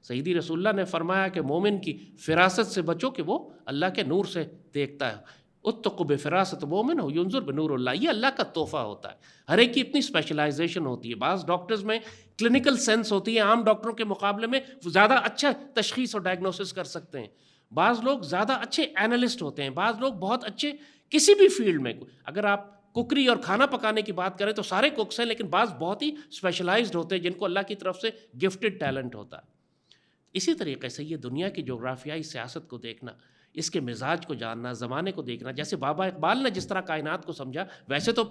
سیدی رسول اللہ نے فرمایا کہ مومن کی فراست سے بچو کہ وہ اللہ کے نور سے دیکھتا ہے. اتقوا بفراست مومن ہو ینظر بنور اللہ. یہ اللہ کا تحفہ ہوتا ہے. ہر ایک کی اپنی اسپیشلائزیشن ہوتی ہے. بعض ڈاکٹرز میں کلینکل سینس ہوتی ہے، عام ڈاکٹروں کے مقابلے میں زیادہ اچھا تشخیص اور ڈائگنوسس کر سکتے ہیں. بعض لوگ زیادہ اچھے اینالسٹ ہوتے ہیں، بعض لوگ بہت اچھے کسی بھی فیلڈ میں. اگر آپ کوکری اور کھانا پکانے کی بات کریں تو سارے کوکس ہیں، لیکن بعض بہت ہی اسپیشلائزڈ ہوتے ہیں جن کو اللہ کی طرف سے گفٹڈ ٹیلنٹ ہوتا ہے. اسی طریقے سے یہ دنیا کی جغرافیائی سیاست کو دیکھنا، اس کے مزاج کو جاننا، زمانے کو دیکھنا، جیسے بابا اقبال نے جس طرح کائنات کو سمجھا، ویسے تو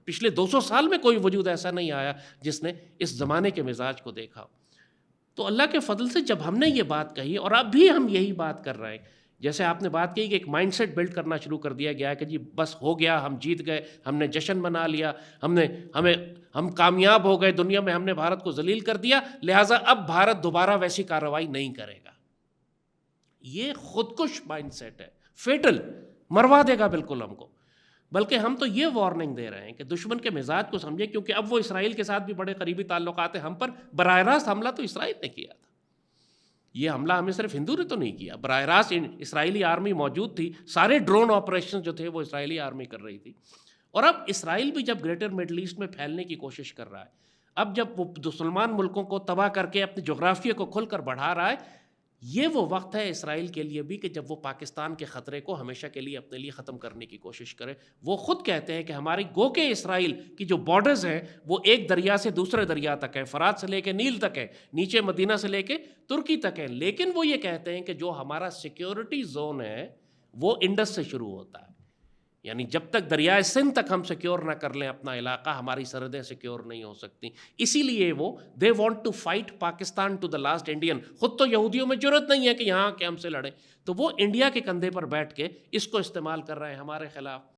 پچھلے 200 سال میں کوئی وجود ایسا نہیں آیا جس نے اس زمانے کے مزاج کو دیکھا ہو. تو اللہ کے فضل سے جب ہم نے یہ بات کہی، اور اب بھی ہم یہی بات کر رہے ہیں، جیسے آپ نے بات کی کہ ایک مائنڈ سیٹ بلڈ کرنا شروع کر دیا گیا ہے کہ جی بس ہو گیا، ہم جیت گئے، ہم نے جشن منا لیا، ہم کامیاب ہو گئے دنیا میں، ہم نے بھارت کو ذلیل کر دیا، لہٰذا اب بھارت دوبارہ ویسی کارروائی نہیں کرے گا. یہ خودکش مائنڈ سیٹ ہے، فیٹل، مروا دے گا بالکل ہم کو. بلکہ ہم تو یہ وارننگ دے رہے ہیں کہ دشمن کے مزاج کو سمجھے، کیونکہ اب وہ اسرائیل کے ساتھ بھی بڑے قریبی تعلقات ہیں. ہم پر براہ راست حملہ تو اسرائیل نے کیا تھا. یہ حملہ ہمیں صرف ہندو نے تو نہیں کیا، براہ راست اسرائیلی آرمی موجود تھی. سارے ڈرون آپریشن جو تھے وہ اسرائیلی آرمی کر رہی تھی. اور اب اسرائیل بھی جب گریٹر مڈل ایسٹ میں پھیلنے کی کوشش کر رہا ہے، اب جب وہ مسلمان ملکوں کو تباہ کر کے اپنے جغرافیہ کو کھل کر بڑھا رہا ہے، یہ وہ وقت ہے اسرائیل کے لیے بھی کہ جب وہ پاکستان کے خطرے کو ہمیشہ کے لیے اپنے لیے ختم کرنے کی کوشش کرے. وہ خود کہتے ہیں کہ ہماری گو کہ اسرائیل کی جو بارڈرز ہیں وہ ایک دریا سے دوسرے دریا تک ہے، فرات سے لے کے نیل تک ہے، نیچے مدینہ سے لے کے ترکی تک ہے. لیکن وہ یہ کہتے ہیں کہ جو ہمارا سیکیورٹی زون ہے وہ انڈس سے شروع ہوتا ہے. یعنی جب تک دریائے سندھ تک ہم سیکیور نہ کر لیں اپنا علاقہ، ہماری سرحدیں سیکیور نہیں ہو سکتی. اسی لیے وہ they want to fight Pakistan to the last Indian. خود تو یہودیوں میں جرت نہیں ہے کہ یہاں کہ ہم سے لڑیں، تو وہ انڈیا کے کندھے پر بیٹھ کے اس کو استعمال کر رہے ہیں ہمارے خلاف.